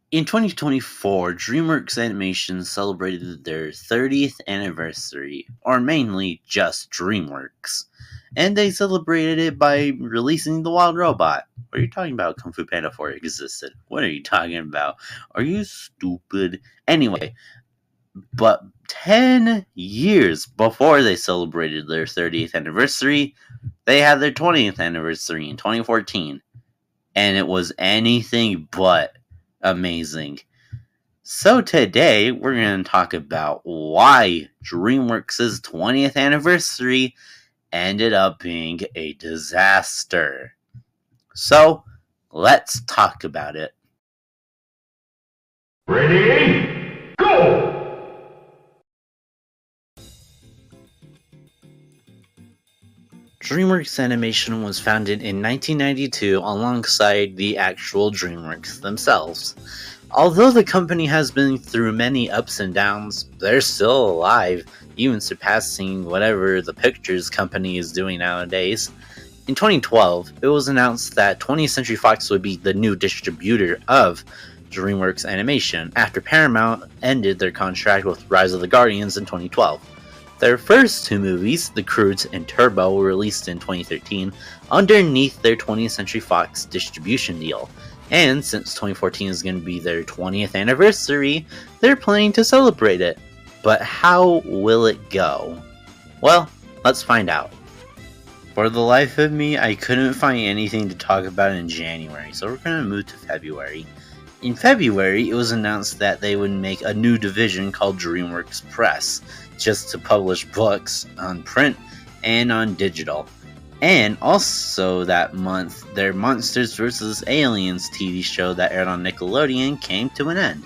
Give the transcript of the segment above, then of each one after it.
In 2024, DreamWorks Animation celebrated their 30th anniversary, or mainly just DreamWorks. And they celebrated it by releasing The Wild Robot. What are you talking about? Kung Fu Panda 4 existed. What are you talking about? Are you stupid? Anyway, but 10 years before they celebrated their 30th anniversary, they had their 20th anniversary in 2014. And it was anything but amazing. So today, we're going to talk about why DreamWorks' 20th anniversary ended up being a disaster. So, let's talk about it. Ready? Go! DreamWorks Animation was founded in 1992 alongside the actual DreamWorks themselves. Although the company has been through many ups and downs, they're still alive, even surpassing whatever the Pictures company is doing nowadays. In 2012, it was announced that 20th Century Fox would be the new distributor of DreamWorks Animation after Paramount ended their contract with Rise of the Guardians in 2012. Their first two movies, The Croods and Turbo, were released in 2013 underneath their 20th Century Fox distribution deal. And since 2014 is going to be their 20th anniversary, they're planning to celebrate it. But how will it go? Well, let's find out. For the life of me, I couldn't find anything to talk about in January, so we're going to move to February. In February, it was announced that they would make a new division called DreamWorks Press, just to publish books on print and on digital. And also that month, their Monsters vs. Aliens TV show that aired on Nickelodeon came to an end.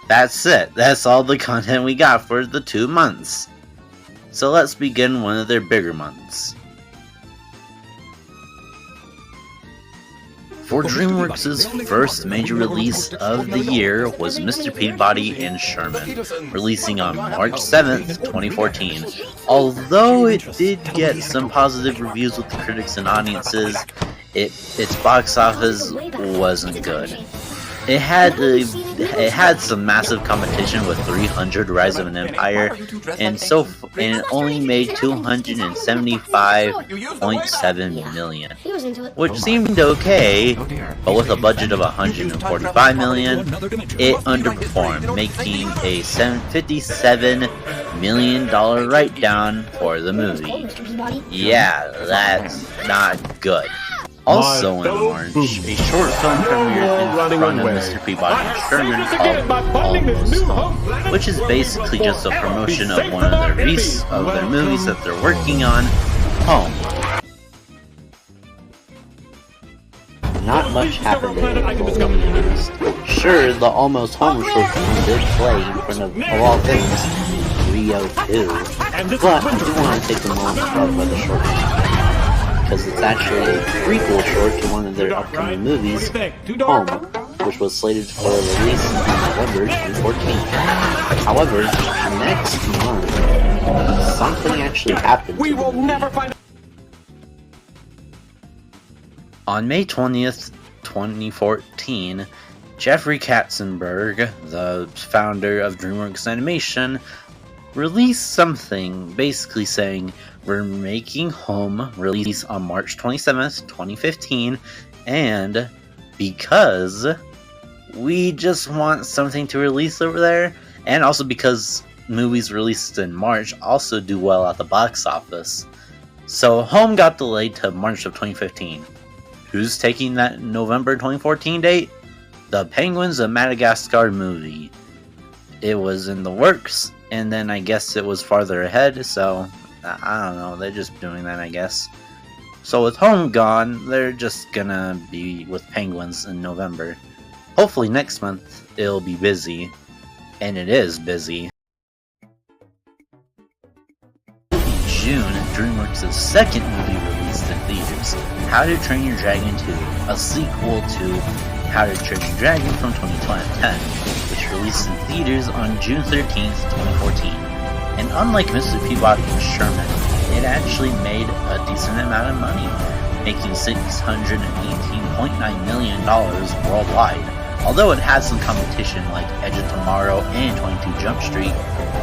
That's it. That's all the content we got for the 2 months. So let's begin one of their bigger months. For DreamWorks' first major release of the year was Mr. Peabody and Sherman, releasing on March 7th, 2014. Although it did get some positive reviews with the critics and audiences, its box office wasn't good. It had some massive competition with 300 Rise of an Empire, and it only made $275.7 million, which seemed okay, but with a budget of $145 million, it underperformed, making a $57 million write-down for the movie. Yeah, that's not good. Also in March, a short film premiered in front of Mr. Peabody and Sherman called Almost Home, which is basically just a promotion of one of their movies that they're working on, Home. Not much happened in the news. Sure, the Almost Home short film did play in front of all things 302, but I do want to take a moment to talk about the short film, because it's actually a prequel short to one of their upcoming movies, Home, which was slated for a release in November 2014. However, next month, something actually happened. We will never find. On May 20th, 2014, Jeffrey Katzenberg, the founder of DreamWorks Animation, released something basically saying, "We're making Home release on March 27th, 2015, and because we just want something to release over there, and also because movies released in March also do well at the box office." So Home got delayed to March of 2015. Who's taking that November 2014 date? The Penguins of Madagascar movie. It was in the works, and then I guess it was farther ahead, so I don't know, they're just doing that, I guess. So with Home gone, they're just gonna be with Penguins in November. Hopefully next month it'll be busy, and it is busy. In June, DreamWorks' second movie released in theaters, How to Train Your Dragon 2, a sequel to How to Train Your Dragon from 2010, which released in theaters on June 13th, 2014. And unlike Mr. Peabody and Sherman, it actually made a decent amount of money, making $618.9 million worldwide, Although it had some competition like Edge of Tomorrow and 22 Jump Street,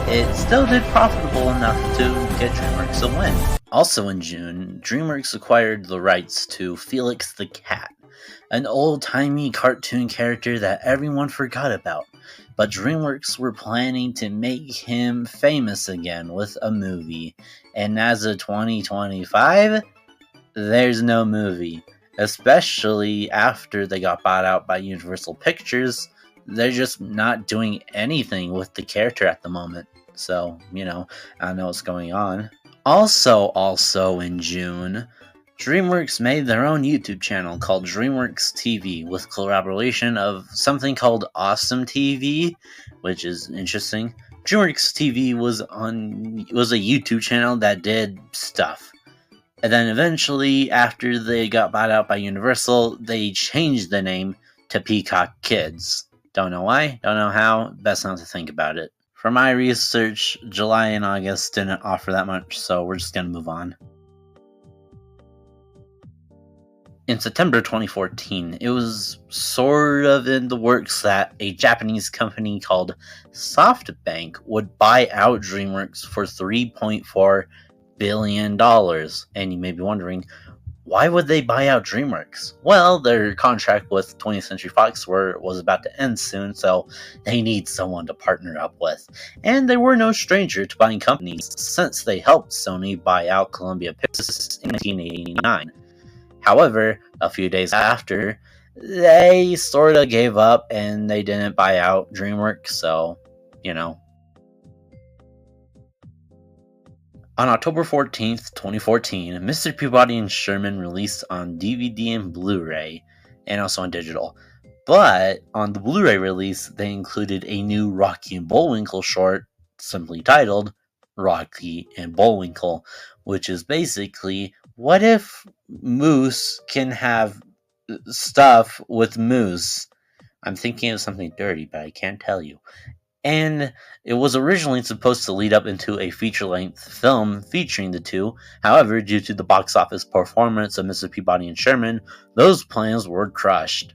it still did profitable enough to get DreamWorks a win. Also in June, DreamWorks acquired the rights to Felix the Cat, an old-timey cartoon character that everyone forgot about, but DreamWorks were planning to make him famous again with a movie, and as of 2025, there's no movie. Especially after they got bought out by Universal Pictures, they're just not doing anything with the character at the moment. So, I don't know what's going on. Also in June, DreamWorks made their own YouTube channel called DreamWorks TV with collaboration of something called Awesome TV, which is interesting. DreamWorks TV was a YouTube channel that did stuff. And then eventually, after they got bought out by Universal, they changed the name to Peacock Kids. Don't know why, don't know how, best not to think about it. For my research, July and August didn't offer that much, so we're just gonna move on. In September 2014, it was sort of in the works that a Japanese company called SoftBank would buy out DreamWorks for $3.4 billion. And you may be wondering, why would they buy out DreamWorks? Well, their contract with 20th Century Fox was about to end soon, so they need someone to partner up with. And they were no stranger to buying companies, since they helped Sony buy out Columbia Pictures in 1989. However, a few days after, they sort of gave up and they didn't buy out DreamWorks, so, On October 14th, 2014, Mr. Peabody and Sherman released on DVD and Blu-ray, and also on digital. But on the Blu-ray release, they included a new Rocky and Bullwinkle short, simply titled Rocky and Bullwinkle, which is basically, what if Moose can have stuff with Moose? I'm thinking of something dirty, but I can't tell you. And it was originally supposed to lead up into a feature-length film featuring the two. However, due to the box office performance of Mr. Peabody and Sherman, those plans were crushed.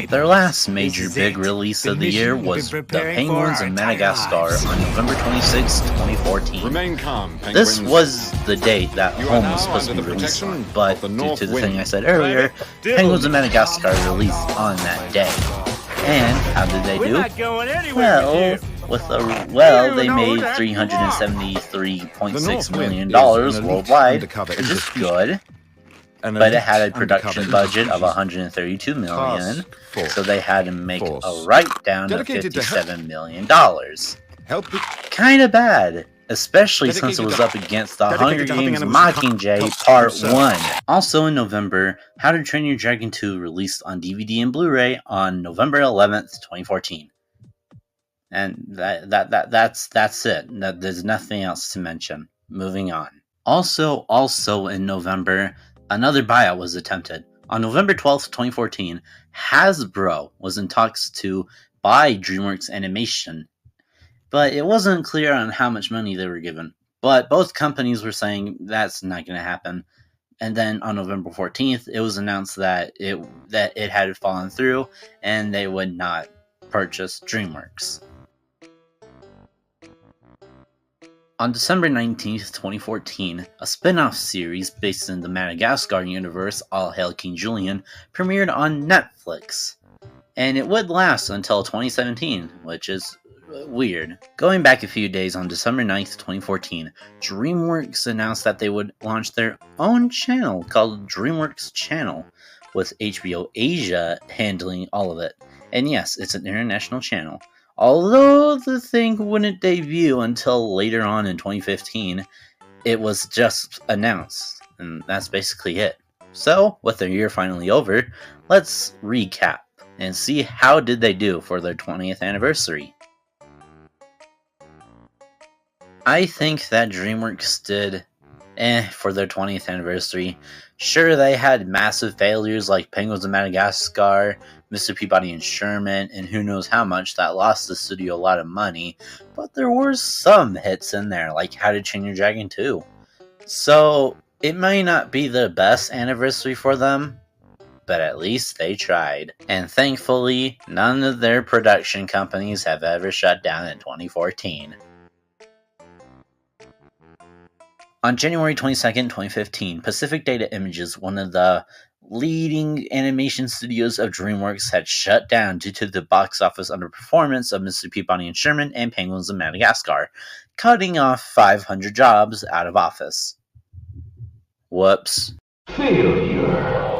Their last major big release of the year was The Penguins of Madagascar on November 26, 2014. Remain calm, This was the date that Home was supposed to be released on, but due to the thing I said earlier, Penguins of Madagascar released on that day. And how did they do? They made $373.6 million worldwide, which is good. But it had a production budget of $132 million, so they had to make a write-down of $57 million. Kinda bad, especially since it was up against The Hunger Games Mockingjay Part 1. Also in November, How to Train Your Dragon 2 released on DVD and Blu-ray on November 11th, 2014. And that's it. There's nothing else to mention. Moving on. Also in November, another buyout was attempted. On November 12th, 2014, Hasbro was in talks to buy DreamWorks Animation, but it wasn't clear on how much money they were given. But both companies were saying that's not going to happen. And then on November 14th, it was announced that it had fallen through and they would not purchase DreamWorks. On December 19th, 2014, a spin-off series based in the Madagascar universe, All Hail King Julian, premiered on Netflix. And it would last until 2017, which is weird. Going back a few days, on December 9th, 2014, DreamWorks announced that they would launch their own channel called DreamWorks Channel, with HBO Asia handling all of it. And yes, it's an international channel. Although the thing wouldn't debut until later on in 2015, it was just announced, and that's basically it. So, with their year finally over, let's recap and see how did they do for their 20th anniversary. I think that DreamWorks did for their 20th anniversary. Sure, they had massive failures like Penguins of Madagascar, Mr. Peabody and Sherman, and who knows how much that lost the studio a lot of money, but there were some hits in there, like How to Train Your Dragon 2. So, it may not be the best anniversary for them, but at least they tried. And thankfully, none of their production companies have ever shut down in 2014. On January 22nd, 2015, Pacific Data Images, one of the leading animation studios of DreamWorks, had shut down due to the box office underperformance of Mr. Peabody and Sherman and Penguins of Madagascar, cutting off 500 jobs out of office. Whoops. Failure.